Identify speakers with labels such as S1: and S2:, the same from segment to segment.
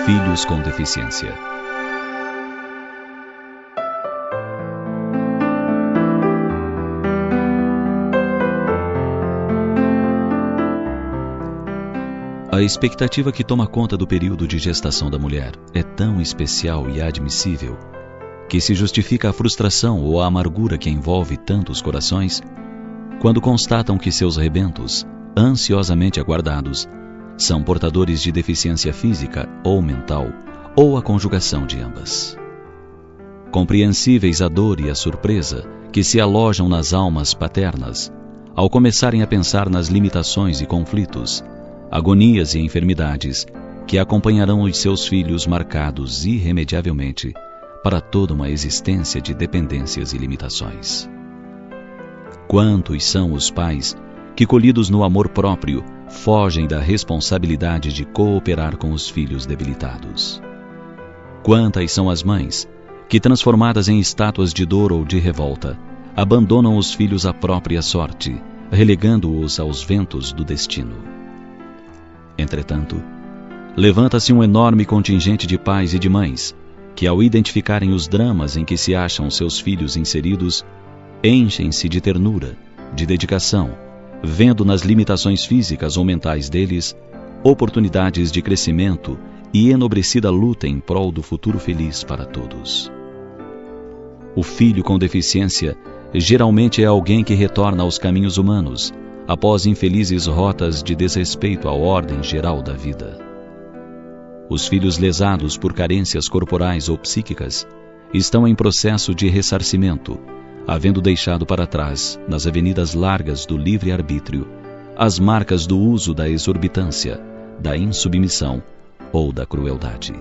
S1: Filhos com deficiência. A expectativa que toma conta do período de gestação da mulher é tão especial e admissível que se justifica a frustração ou a amargura que envolve tantos corações quando constatam que seus rebentos, ansiosamente aguardados, são portadores de deficiência física ou mental, ou a conjugação de ambas. Compreensíveis a dor e a surpresa que se alojam nas almas paternas ao começarem a pensar nas limitações e conflitos, agonias e enfermidades que acompanharão os seus filhos marcados irremediavelmente para toda uma existência de dependências e limitações. Quantos são os pais que, colhidos no amor próprio, fogem da responsabilidade de cooperar com os filhos debilitados? Quantas são as mães que, transformadas em estátuas de dor ou de revolta, abandonam os filhos à própria sorte, relegando-os aos ventos do destino? Entretanto, levanta-se um enorme contingente de pais e de mães que, ao identificarem os dramas em que se acham seus filhos inseridos, enchem-se de ternura, de dedicação, vendo nas limitações físicas ou mentais deles oportunidades de crescimento e enobrecida luta em prol do futuro feliz para todos. O filho com deficiência geralmente é alguém que retorna aos caminhos humanos após infelizes rotas de desrespeito à ordem geral da vida. Os filhos lesados por carências corporais ou psíquicas estão em processo de ressarcimento, havendo deixado para trás, nas avenidas largas do livre-arbítrio, as marcas do uso da exorbitância, da insubmissão ou da crueldade.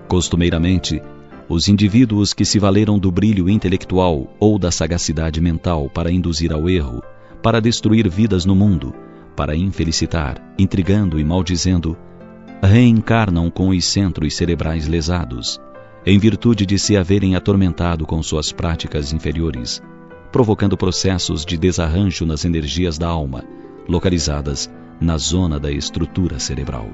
S1: Costumeiramente, os indivíduos que se valeram do brilho intelectual ou da sagacidade mental para induzir ao erro, para destruir vidas no mundo, para infelicitar, intrigando e maldizendo, reencarnam com os centros cerebrais lesados, em virtude de se haverem atormentado com suas práticas inferiores, provocando processos de desarranjo nas energias da alma, localizadas na zona da estrutura cerebral.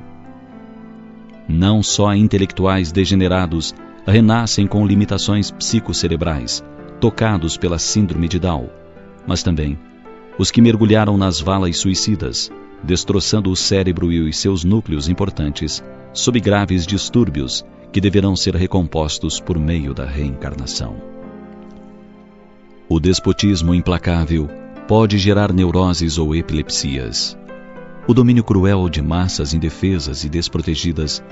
S1: Não só intelectuais degenerados renascem com limitações psicocerebrais, tocados pela síndrome de Down, mas também os que mergulharam nas valas suicidas, destroçando o cérebro e os seus núcleos importantes, sob graves distúrbios que deverão ser recompostos por meio da reencarnação. O despotismo implacável pode gerar neuroses ou epilepsias. O domínio cruel de massas indefesas e desprotegidas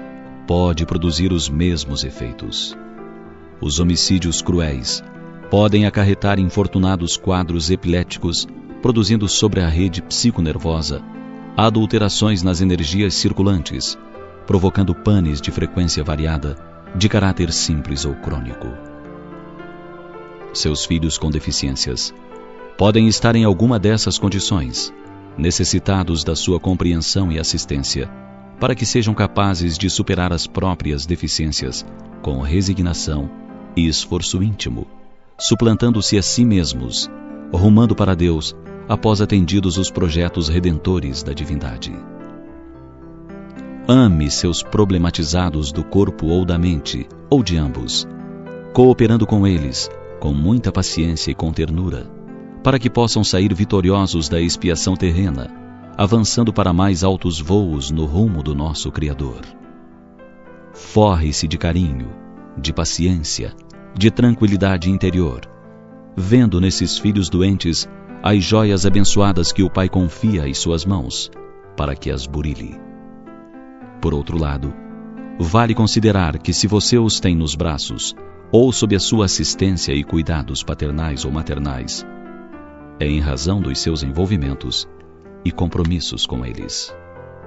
S1: pode produzir os mesmos efeitos. Os homicídios cruéis podem acarretar infortunados quadros epiléticos, produzindo sobre a rede psiconervosa adulterações nas energias circulantes, provocando panes de frequência variada, de caráter simples ou crônico. Seus filhos com deficiências podem estar em alguma dessas condições, necessitados da sua compreensão e assistência, para que sejam capazes de superar as próprias deficiências com resignação e esforço íntimo, suplantando-se a si mesmos, rumando para Deus após atendidos os projetos redentores da divindade. Ame seus problematizados do corpo ou da mente, ou de ambos, cooperando com eles, com muita paciência e com ternura, para que possam sair vitoriosos da expiação terrena, avançando para mais altos voos no rumo do nosso Criador. Forre-se de carinho, de paciência, de tranquilidade interior, vendo nesses filhos doentes as joias abençoadas que o Pai confia às suas mãos, para que as burile. Por outro lado, vale considerar que se você os tem nos braços, ou sob a sua assistência e cuidados paternais ou maternais, é em razão dos seus envolvimentos e compromissos com eles.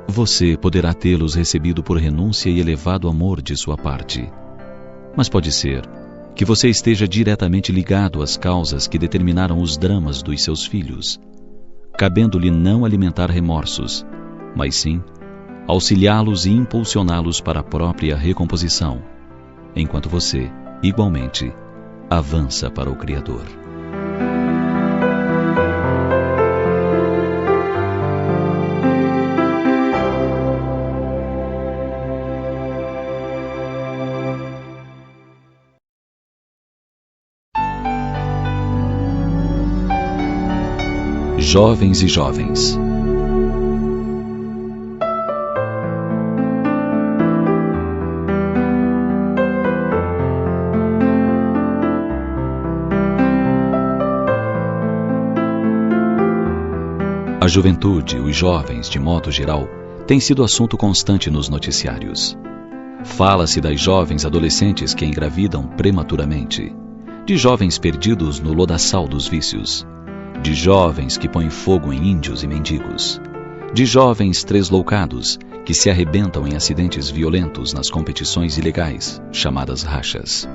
S1: Você poderá tê-los recebido por renúncia e elevado amor de sua parte, mas pode ser que você esteja diretamente ligado às causas que determinaram os dramas dos seus filhos, cabendo-lhe não alimentar remorsos, mas sim auxiliá-los e impulsioná-los para a própria recomposição, enquanto você, igualmente, avança para o Criador. Jovens e jovens. A juventude, os jovens, de modo geral, tem sido assunto constante nos noticiários. Fala-se das jovens adolescentes que engravidam prematuramente, de jovens perdidos no lodaçal dos vícios, de jovens que põem fogo em índios e mendigos, de jovens tresloucados que se arrebentam em acidentes violentos nas competições ilegais, chamadas rachas.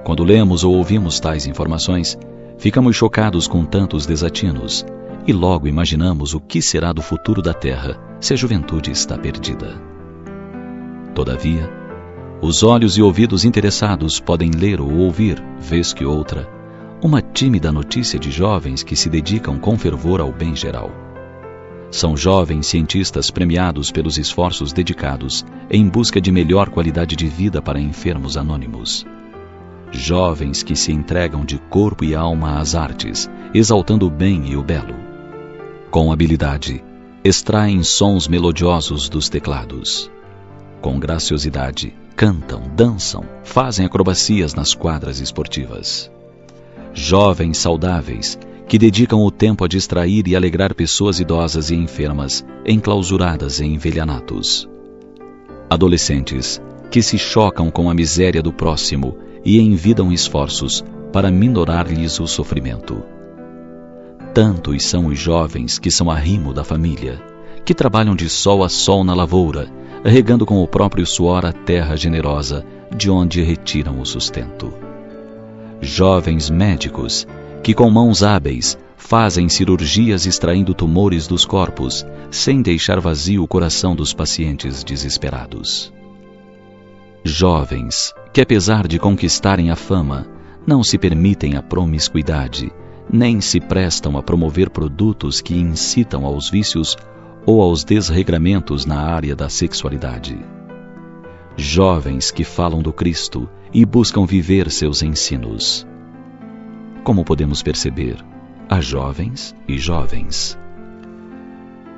S1: Quando lemos ou ouvimos tais informações, ficamos chocados com tantos desatinos e logo imaginamos o que será do futuro da Terra se a juventude está perdida. Todavia, os olhos e ouvidos interessados podem ler ou ouvir, vez que outra, uma tímida notícia de jovens que se dedicam com fervor ao bem geral. São jovens cientistas premiados pelos esforços dedicados em busca de melhor qualidade de vida para enfermos anônimos. Jovens que se entregam de corpo e alma às artes, exaltando o bem e o belo. Com habilidade, extraem sons melodiosos dos teclados. Com graciosidade, cantam, dançam, fazem acrobacias nas quadras esportivas. Jovens saudáveis, que dedicam o tempo a distrair e alegrar pessoas idosas e enfermas, enclausuradas em velhanatos. Adolescentes, que se chocam com a miséria do próximo e envidam esforços para minorar-lhes o sofrimento. Tantos são os jovens que são arrimo da família, que trabalham de sol a sol na lavoura, regando com o próprio suor a terra generosa de onde retiram o sustento. Jovens médicos, que com mãos hábeis fazem cirurgias extraindo tumores dos corpos, sem deixar vazio o coração dos pacientes desesperados. Jovens, que apesar de conquistarem a fama, não se permitem a promiscuidade, nem se prestam a promover produtos que incitam aos vícios ou aos desregramentos na área da sexualidade. Jovens que falam do Cristo e buscam viver seus ensinos. Como podemos perceber, há jovens e jovens.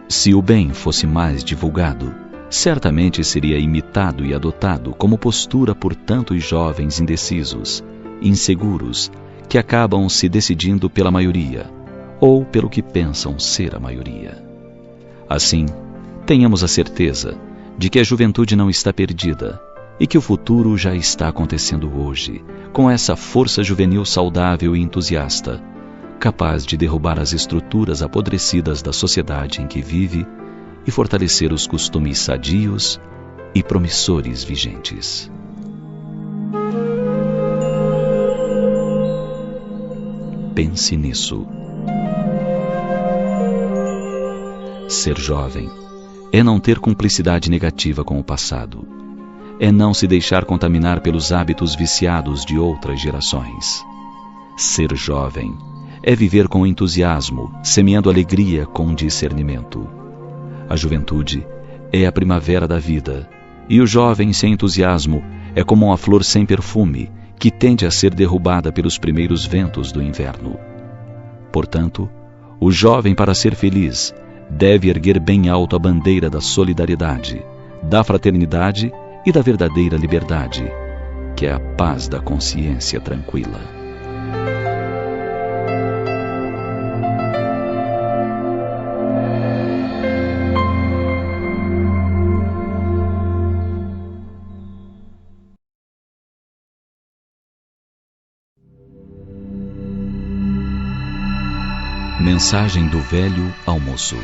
S1: Se o bem fosse mais divulgado, certamente seria imitado e adotado como postura por tantos jovens indecisos, inseguros, que acabam se decidindo pela maioria, ou pelo que pensam ser a maioria. Assim, tenhamos a certeza de que a juventude não está perdida e que o futuro já está acontecendo hoje, com essa força juvenil saudável e entusiasta, capaz de derrubar as estruturas apodrecidas da sociedade em que vive e fortalecer os costumes sadios e promissores vigentes. Pense nisso. Ser jovem é não ter cumplicidade negativa com o passado. É não se deixar contaminar pelos hábitos viciados de outras gerações. Ser jovem é viver com entusiasmo, semeando alegria com discernimento. A juventude é a primavera da vida, e o jovem sem entusiasmo é como uma flor sem perfume, que tende a ser derrubada pelos primeiros ventos do inverno. Portanto, o jovem, para ser feliz, deve erguer bem alto a bandeira da solidariedade, da fraternidade e da verdadeira liberdade, que é a paz da consciência tranquila. Mensagem do velho ao moço.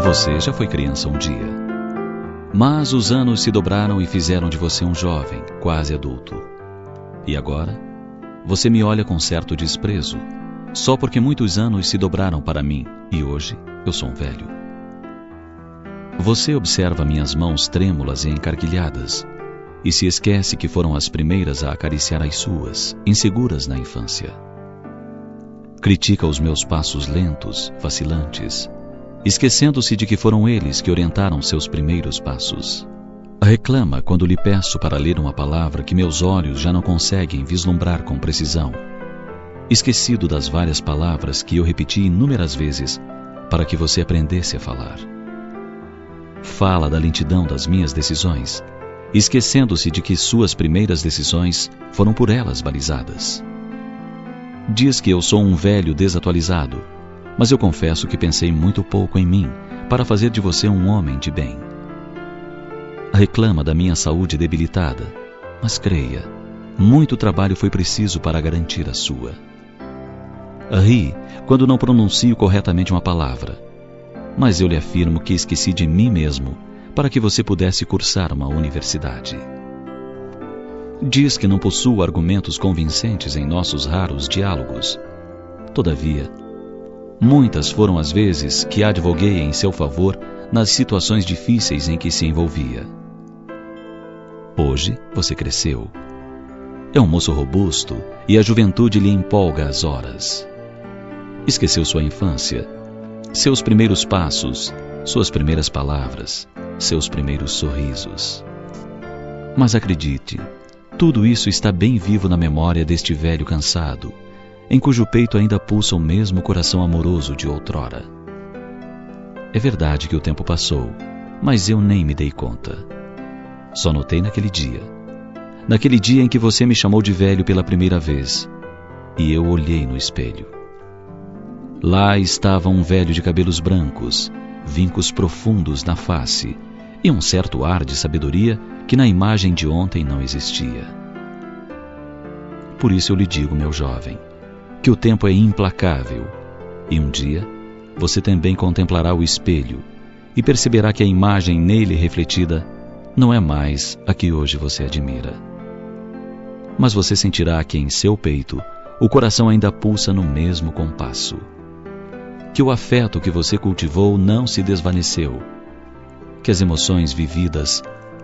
S1: Você já foi criança um dia, mas os anos se dobraram e fizeram de você um jovem, quase adulto. E agora, você me olha com certo desprezo, só porque muitos anos se dobraram para mim e hoje eu sou um velho. Você observa minhas mãos trêmulas e encarquilhadas e se esquece que foram as primeiras a acariciar as suas, inseguras na infância. Critica os meus passos lentos, vacilantes, esquecendo-se de que foram eles que orientaram seus primeiros passos. Reclama quando lhe peço para ler uma palavra que meus olhos já não conseguem vislumbrar com precisão, esquecido das várias palavras que eu repeti inúmeras vezes para que você aprendesse a falar. Fala da lentidão das minhas decisões, esquecendo-se de que suas primeiras decisões foram por elas balizadas. Diz que eu sou um velho desatualizado, mas eu confesso que pensei muito pouco em mim para fazer de você um homem de bem. Reclama da minha saúde debilitada, mas creia, muito trabalho foi preciso para garantir a sua. Ri quando não pronuncio corretamente uma palavra, mas eu lhe afirmo que esqueci de mim mesmo para que você pudesse cursar uma universidade. Diz que não possuo argumentos convincentes em nossos raros diálogos. Todavia, muitas foram as vezes que advoguei em seu favor nas situações difíceis em que se envolvia. Hoje você cresceu. É um moço robusto e a juventude lhe empolga as horas. Esqueceu sua infância, seus primeiros passos, suas primeiras palavras, seus primeiros sorrisos. Mas acredite, tudo isso está bem vivo na memória deste velho cansado, em cujo peito ainda pulsa o mesmo coração amoroso de outrora. É verdade que o tempo passou, mas eu nem me dei conta. Só notei naquele dia em que você me chamou de velho pela primeira vez, e eu olhei no espelho. Lá estava um velho de cabelos brancos, vincos profundos na face e um certo ar de sabedoria que na imagem de ontem não existia. Por isso eu lhe digo, meu jovem, que o tempo é implacável e um dia você também contemplará o espelho e perceberá que a imagem nele refletida não é mais a que hoje você admira. Mas você sentirá que em seu peito o coração ainda pulsa no mesmo compasso, que o afeto que você cultivou não se desvaneceu, que as emoções vividas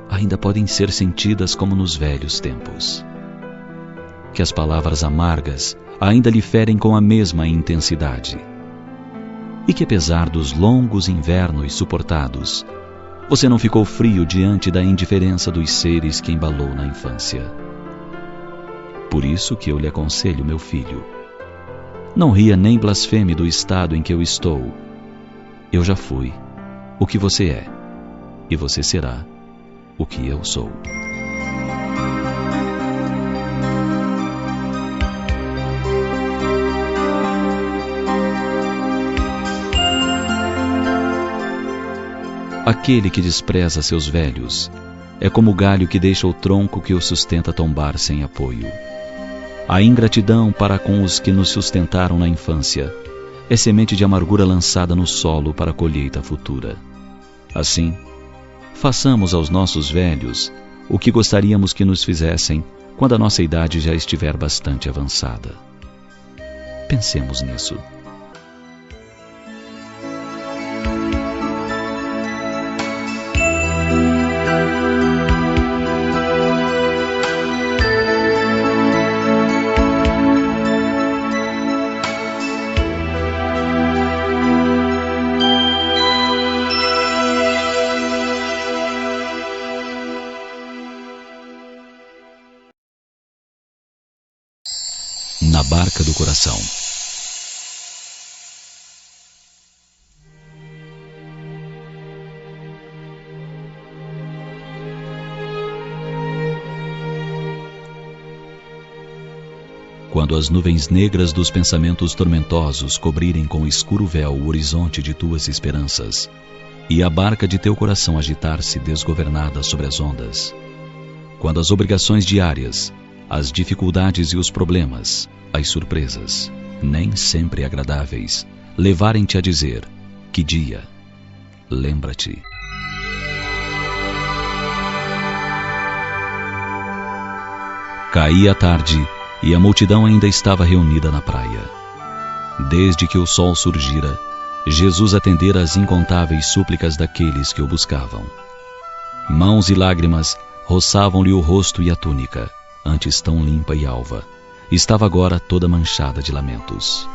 S1: ainda podem ser sentidas como nos velhos tempos, que as palavras amargas ainda lhe ferem com a mesma intensidade, e que apesar dos longos invernos suportados, você não ficou frio diante da indiferença dos seres que embalou na infância. Por isso que eu lhe aconselho, meu filho, não ria nem blasfeme do estado em que eu estou. Eu já fui o que você é, e você será o que eu sou. Aquele que despreza seus velhos é como o galho que deixa o tronco que o sustenta tombar sem apoio. A ingratidão para com os que nos sustentaram na infância é semente de amargura lançada no solo para a colheita futura. Assim, façamos aos nossos velhos o que gostaríamos que nos fizessem quando a nossa idade já estiver bastante avançada. Pensemos nisso. Na barca do coração. Quando as nuvens negras dos pensamentos tormentosos cobrirem com escuro véu o horizonte de tuas esperanças, e a barca de teu coração agitar-se desgovernada sobre as ondas, quando as obrigações diárias, as dificuldades e os problemas, as surpresas, nem sempre agradáveis, levarem-te a dizer: que dia, lembra-te. Caía a tarde e a multidão ainda estava reunida na praia. Desde que o sol surgira, Jesus atendera às incontáveis súplicas daqueles que o buscavam. Mãos e lágrimas roçavam-lhe o rosto e a túnica, antes tão limpa e alva, estava agora toda manchada de lamentos.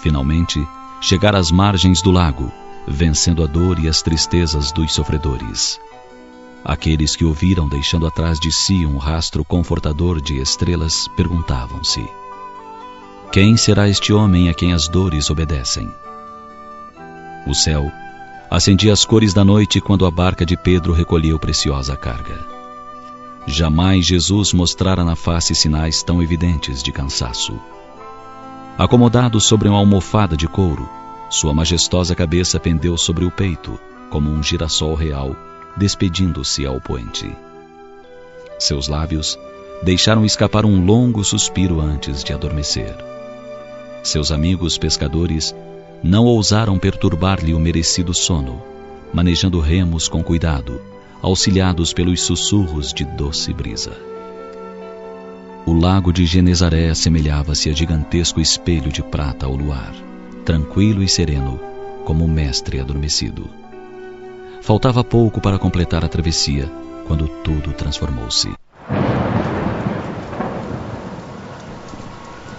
S1: Finalmente, chegara às margens do lago, vencendo a dor e as tristezas dos sofredores. Aqueles que o viram deixando atrás de si um rastro confortador de estrelas perguntavam-se: quem será este homem a quem as dores obedecem? O céu acendia as cores da noite quando a barca de Pedro recolheu preciosa carga. Jamais Jesus mostrara na face sinais tão evidentes de cansaço. Acomodado sobre uma almofada de couro, sua majestosa cabeça pendeu sobre o peito, como um girassol real, despedindo-se ao poente. Seus lábios deixaram escapar um longo suspiro antes de adormecer. Seus amigos pescadores não ousaram perturbar-lhe o merecido sono, manejando remos com cuidado, auxiliados pelos sussurros de doce brisa. O lago de Genezaré assemelhava-se a gigantesco espelho de prata ao luar, tranquilo e sereno, como um mestre adormecido. Faltava pouco para completar a travessia, quando tudo transformou-se.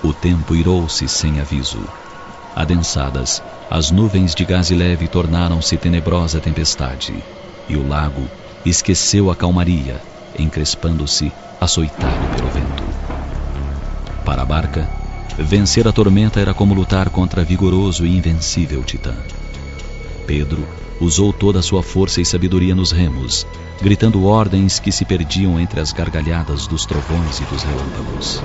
S1: O tempo irou-se sem aviso. Adensadas, as nuvens de gaze leve tornaram-se tenebrosa tempestade, e o lago esqueceu a calmaria, encrespando-se, açoitado pelo vento. Para a barca, vencer a tormenta era como lutar contra vigoroso e invencível titã. Pedro usou toda a sua força e sabedoria nos remos, gritando ordens que se perdiam entre as gargalhadas dos trovões e dos relâmpagos.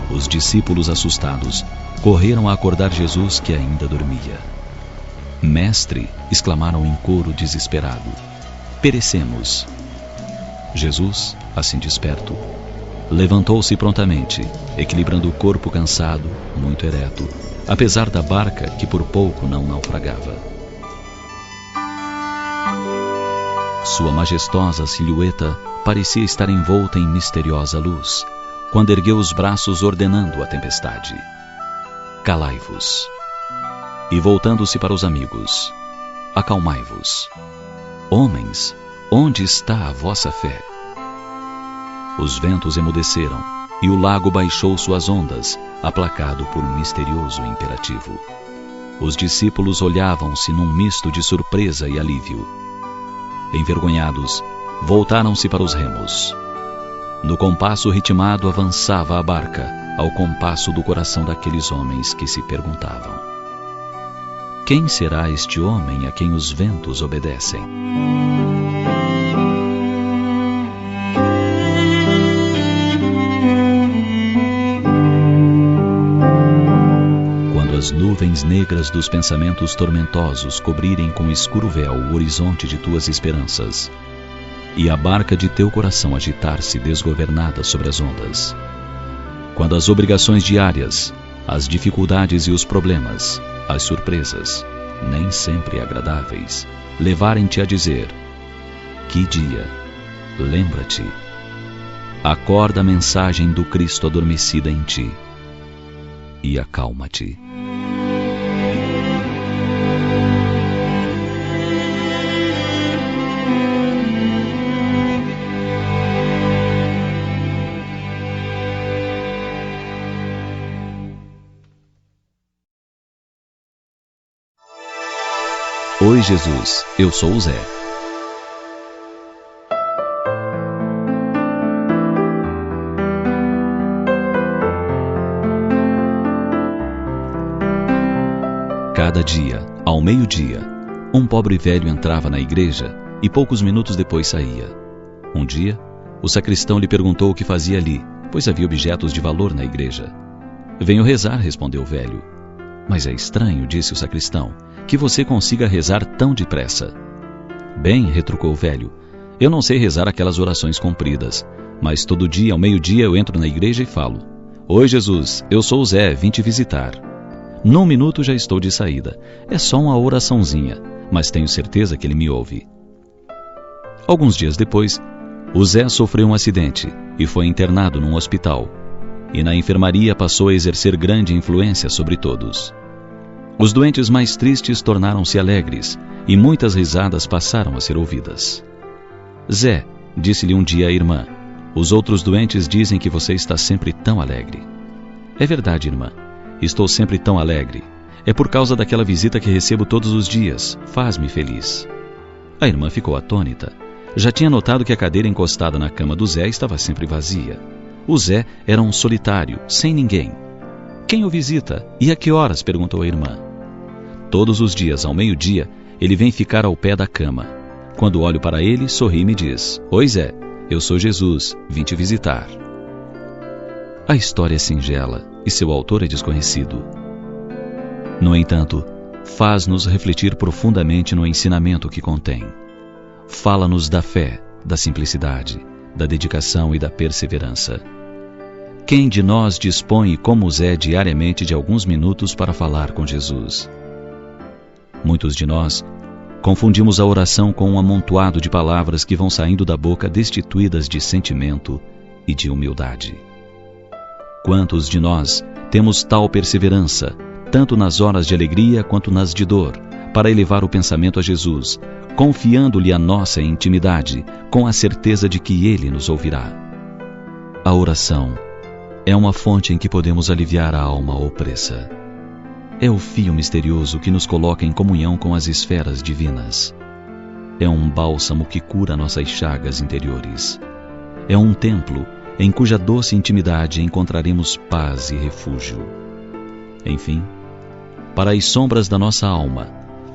S1: Os discípulos, assustados, correram a acordar Jesus, que ainda dormia. Mestre, exclamaram em coro desesperado, perecemos. Jesus, assim desperto, levantou-se prontamente, equilibrando o corpo cansado, muito ereto, apesar da barca que por pouco não naufragava. Sua majestosa silhueta parecia estar envolta em misteriosa luz, quando ergueu os braços ordenando a tempestade: calai-vos. E voltando-se para os amigos: acalmai-vos. Homens, onde está a vossa fé? Os ventos emudeceram, e o lago baixou suas ondas, aplacado por um misterioso imperativo. Os discípulos olhavam-se num misto de surpresa e alívio. Envergonhados, voltaram-se para os remos. No compasso ritmado avançava a barca, ao compasso do coração daqueles homens que se perguntavam: quem será este homem a quem os ventos obedecem? Quando as nuvens negras dos pensamentos tormentosos cobrirem com escuro véu o horizonte de tuas esperanças, e a barca de teu coração agitar-se desgovernada sobre as ondas, quando as obrigações diárias, as dificuldades e os problemas, as surpresas, nem sempre agradáveis, levarem-te a dizer: que dia, lembra-te, acorda a mensagem do Cristo adormecida em ti e acalma-te. Oi, Jesus, eu sou o Zé. Cada dia, ao meio-dia, um pobre velho entrava na igreja e poucos minutos depois saía. Um dia, o sacristão lhe perguntou o que fazia ali, pois havia objetos de valor na igreja. Venho rezar, respondeu o velho. Mas é estranho, disse o sacristão, que você consiga rezar tão depressa. Bem, retrucou o velho, eu não sei rezar aquelas orações compridas, mas todo dia, ao meio-dia, eu entro na igreja e falo: Oi, Jesus, eu sou o Zé, vim te visitar. Num minuto já estou de saída. É só uma oraçãozinha, mas tenho certeza que ele me ouve. Alguns dias depois, o Zé sofreu um acidente e foi internado num hospital, e na enfermaria passou a exercer grande influência sobre todos. Os doentes mais tristes tornaram-se alegres, e muitas risadas passaram a ser ouvidas. Zé, disse-lhe um dia a irmã, os outros doentes dizem que você está sempre tão alegre. É verdade, irmã, estou sempre tão alegre. É por causa daquela visita que recebo todos os dias. Faz-me feliz. A irmã ficou atônita. Já tinha notado que a cadeira encostada na cama do Zé estava sempre vazia. O Zé era um solitário, sem ninguém. Quem o visita? E a que horas? Perguntou a irmã. Todos os dias, ao meio-dia, ele vem ficar ao pé da cama. Quando olho para ele, sorri e me diz: Oi, Zé, eu sou Jesus, vim te visitar. A história é singela e seu autor é desconhecido. No entanto, faz-nos refletir profundamente no ensinamento que contém. Fala-nos da fé, da simplicidade, da dedicação e da perseverança. Quem de nós dispõe, como Zé, diariamente de alguns minutos para falar com Jesus? Muitos de nós confundimos a oração com um amontoado de palavras que vão saindo da boca destituídas de sentimento e de humildade. Quantos de nós temos tal perseverança, tanto nas horas de alegria quanto nas de dor, para elevar o pensamento a Jesus, confiando-lhe a nossa intimidade, com a certeza de que Ele nos ouvirá? A oração é uma fonte em que podemos aliviar a alma opressa. É o fio misterioso que nos coloca em comunhão com as esferas divinas. É um bálsamo que cura nossas chagas interiores. É um templo em cuja doce intimidade encontraremos paz e refúgio. Enfim, para as sombras da nossa alma,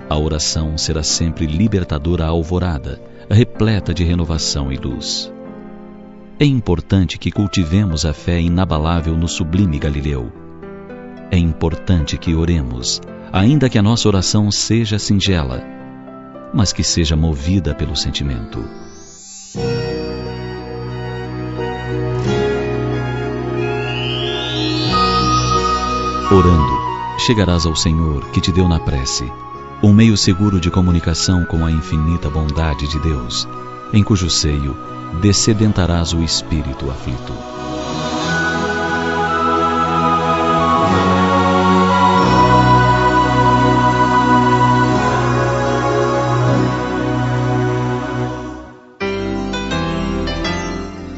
S1: a oração será sempre libertadora alvorada, repleta de renovação e luz. É importante que cultivemos a fé inabalável no sublime Galileu. É importante que oremos, ainda que a nossa oração seja singela, mas que seja movida pelo sentimento. Orando, chegarás ao Senhor que te deu na prece, um meio seguro de comunicação com a infinita bondade de Deus, em cujo seio descedentarás o espírito aflito.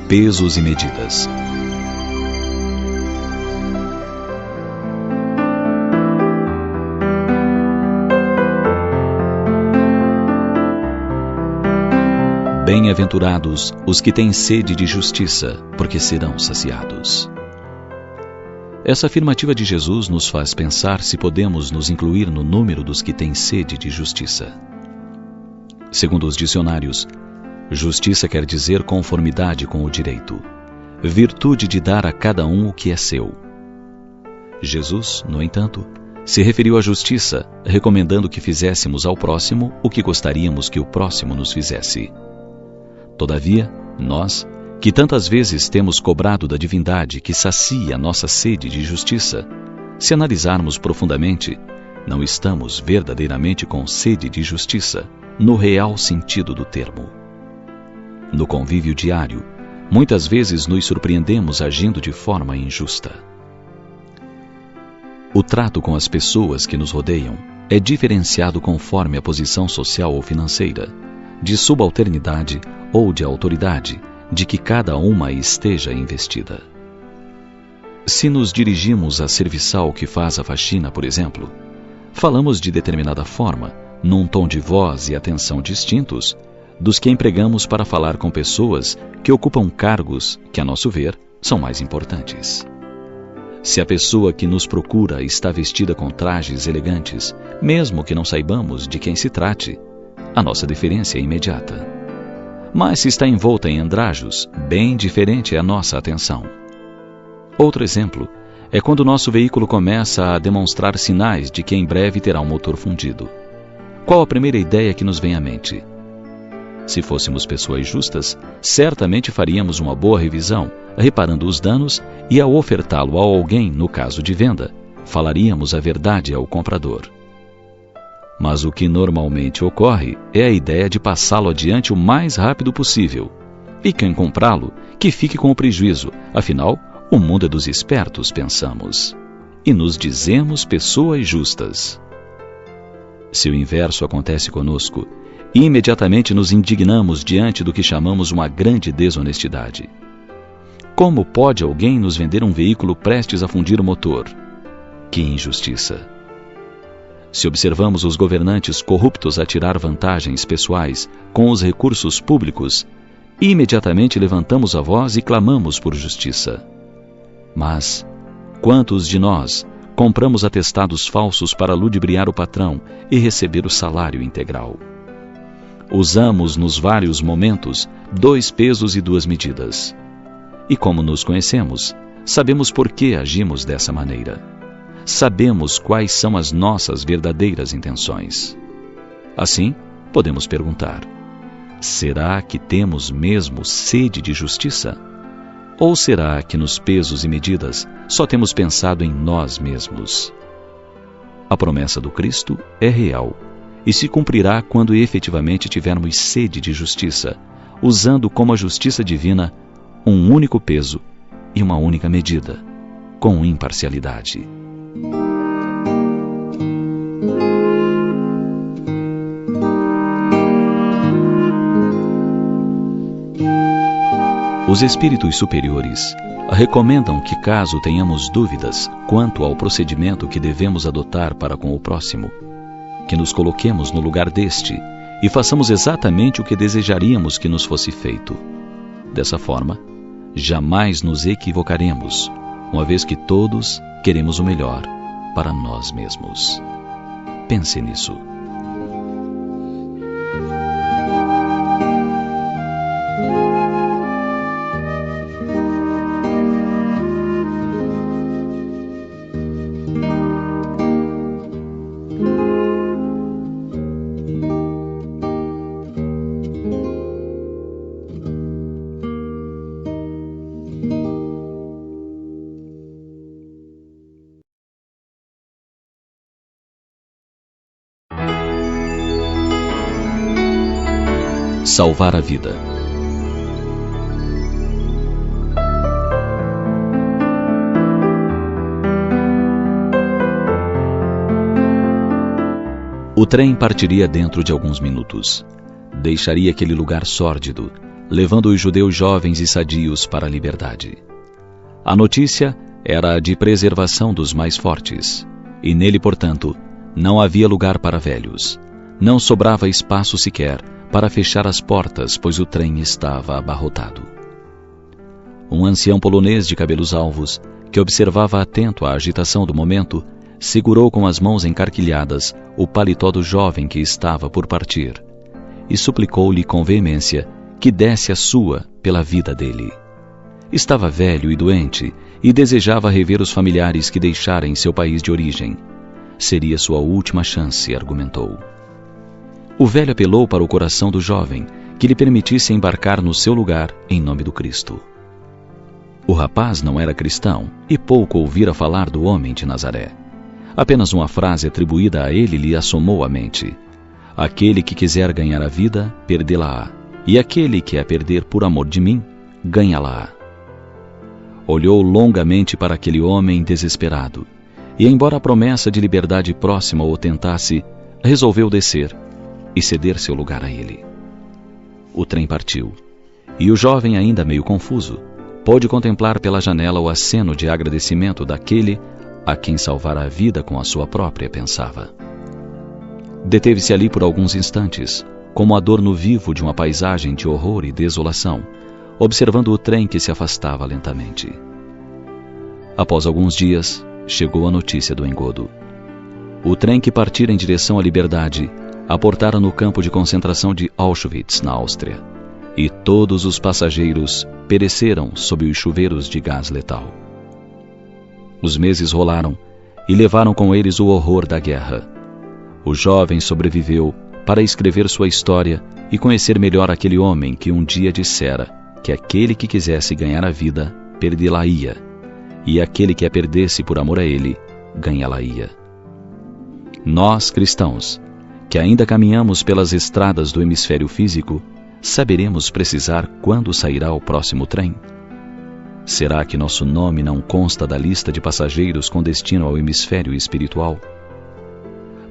S1: Pesos e medidas. Bem-aventurados os que têm sede de justiça, porque serão saciados. Essa afirmativa de Jesus nos faz pensar se podemos nos incluir no número dos que têm sede de justiça. Segundo os dicionários, justiça quer dizer conformidade com o direito, virtude de dar a cada um o que é seu. Jesus, no entanto, se referiu à justiça, recomendando que fizéssemos ao próximo o que gostaríamos que o próximo nos fizesse. Todavia, nós, que tantas vezes temos cobrado da divindade que sacia nossa sede de justiça, se analisarmos profundamente, não estamos verdadeiramente com sede de justiça, no real sentido do termo. No convívio diário, muitas vezes nos surpreendemos agindo de forma injusta. O trato com as pessoas que nos rodeiam é diferenciado conforme a posição social ou financeira, de subalternidade ou de autoridade, de que cada uma esteja investida. Se nos dirigimos à serviçal que faz a faxina, por exemplo, falamos de determinada forma, num tom de voz e atenção distintos, dos que empregamos para falar com pessoas que ocupam cargos que, a nosso ver, são mais importantes. Se a pessoa que nos procura está vestida com trajes elegantes, mesmo que não saibamos de quem se trate, a nossa deferência é imediata. Mas se está envolta em andrajos, bem diferente é a nossa atenção. Outro exemplo é quando o nosso veículo começa a demonstrar sinais de que em breve terá um motor fundido. Qual a primeira ideia que nos vem à mente? Se fôssemos pessoas justas, certamente faríamos uma boa revisão, reparando os danos e, ao ofertá-lo a alguém, no caso de venda, falaríamos a verdade ao comprador. Mas o que normalmente ocorre é a ideia de passá-lo adiante o mais rápido possível. E quem comprá-lo, que fique com o prejuízo, afinal, o mundo é dos espertos, pensamos. E nos dizemos pessoas justas. Se o inverso acontece conosco, imediatamente nos indignamos diante do que chamamos uma grande desonestidade. Como pode alguém nos vender um veículo prestes a fundir o motor? Que injustiça! Se observamos os governantes corruptos a tirar vantagens pessoais com os recursos públicos, imediatamente levantamos a voz e clamamos por justiça. Mas quantos de nós compramos atestados falsos para ludibriar o patrão e receber o salário integral? Usamos nos vários momentos 2 pesos e 2 medidas. E como nos conhecemos, sabemos por que agimos dessa maneira. Sabemos quais são as nossas verdadeiras intenções. Assim, podemos perguntar: será que temos mesmo sede de justiça? Ou será que nos pesos e medidas só temos pensado em nós mesmos? A promessa do Cristo é real e se cumprirá quando efetivamente tivermos sede de justiça, usando como a justiça divina um único peso e uma única medida, com imparcialidade. Os espíritos superiores recomendam que, caso tenhamos dúvidas quanto ao procedimento que devemos adotar para com o próximo, que nos coloquemos no lugar deste e façamos exatamente o que desejaríamos que nos fosse feito. Dessa forma, jamais nos equivocaremos, uma vez que todos queremos o melhor para nós mesmos. Pense nisso. Salvar a vida. O trem partiria dentro de alguns minutos. Deixaria aquele lugar sórdido, levando os judeus jovens e sadios para a liberdade. A notícia era a de preservação dos mais fortes, e nele, portanto, não havia lugar para velhos. Não sobrava espaço sequer para fechar as portas, pois o trem estava abarrotado. Um ancião polonês de cabelos alvos, que observava atento a agitação do momento, segurou com as mãos encarquilhadas o paletó do jovem que estava por partir e suplicou-lhe com veemência que desse a sua pela vida dele. Estava velho e doente e desejava rever os familiares que deixara em seu país de origem. Seria sua última chance, argumentou. O velho apelou para o coração do jovem, que lhe permitisse embarcar no seu lugar em nome do Cristo. O rapaz não era cristão e pouco ouvira falar do homem de Nazaré. Apenas uma frase atribuída a ele lhe assomou a mente: aquele que quiser ganhar a vida, perdê-la-á, e aquele que a perder por amor de mim, ganha-la-á. Olhou longamente para aquele homem desesperado, e embora a promessa de liberdade próxima o tentasse, resolveu descer e ceder seu lugar a ele. O trem partiu, e o jovem, ainda meio confuso, pôde contemplar pela janela o aceno de agradecimento daquele a quem salvara a vida com a sua própria, pensava. Deteve-se ali por alguns instantes, como adorno vivo de uma paisagem de horror e desolação, observando o trem que se afastava lentamente. Após alguns dias, chegou a notícia do engodo. O trem que partira em direção à liberdade aportara no campo de concentração de Auschwitz, na Áustria, e todos os passageiros pereceram sob os chuveiros de gás letal. Os meses rolaram e levaram com eles o horror da guerra. O jovem sobreviveu para escrever sua história e conhecer melhor aquele homem que um dia dissera que aquele que quisesse ganhar a vida, perdê-la-ia, e aquele que a perdesse por amor a ele, ganhá-la-ia. Nós, cristãos, que ainda caminhamos pelas estradas do hemisfério físico, saberemos precisar quando sairá o próximo trem? Será que nosso nome não consta da lista de passageiros com destino ao hemisfério espiritual?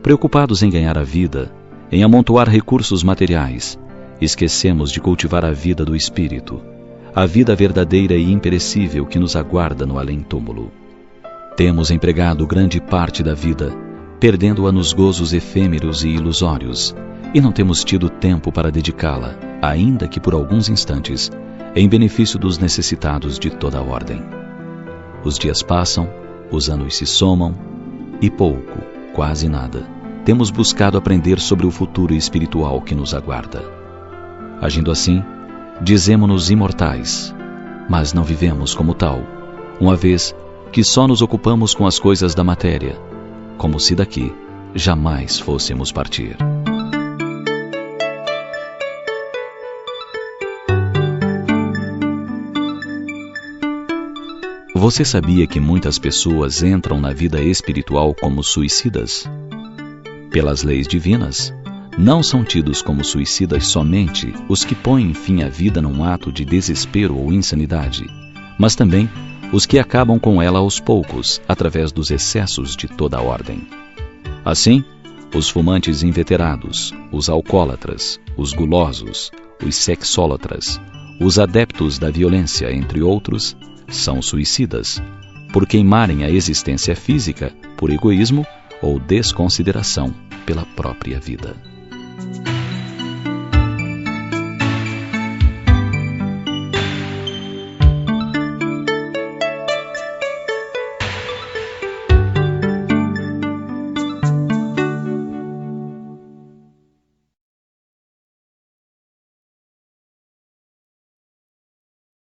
S1: Preocupados em ganhar a vida, em amontoar recursos materiais, esquecemos de cultivar a vida do espírito, a vida verdadeira e imperecível que nos aguarda no além-túmulo. Temos empregado grande parte da vida perdendo-a nos gozos efêmeros e ilusórios, e não temos tido tempo para dedicá-la, ainda que por alguns instantes, em benefício dos necessitados de toda a ordem. Os dias passam, os anos se somam, e pouco, quase nada, temos buscado aprender sobre o futuro espiritual que nos aguarda. Agindo assim, dizemo-nos imortais, mas não vivemos como tal, uma vez que só nos ocupamos com as coisas da matéria, como se daqui jamais fôssemos partir. Você sabia que muitas pessoas entram na vida espiritual como suicidas? Pelas leis divinas, não são tidos como suicidas somente os que põem fim à vida num ato de desespero ou insanidade, mas também os que acabam com ela aos poucos, através dos excessos de toda a ordem. Assim, os fumantes inveterados, os alcoólatras, os gulosos, os sexólatras, os adeptos da violência, entre outros, são suicidas, por queimarem a existência física por egoísmo ou desconsideração pela própria vida.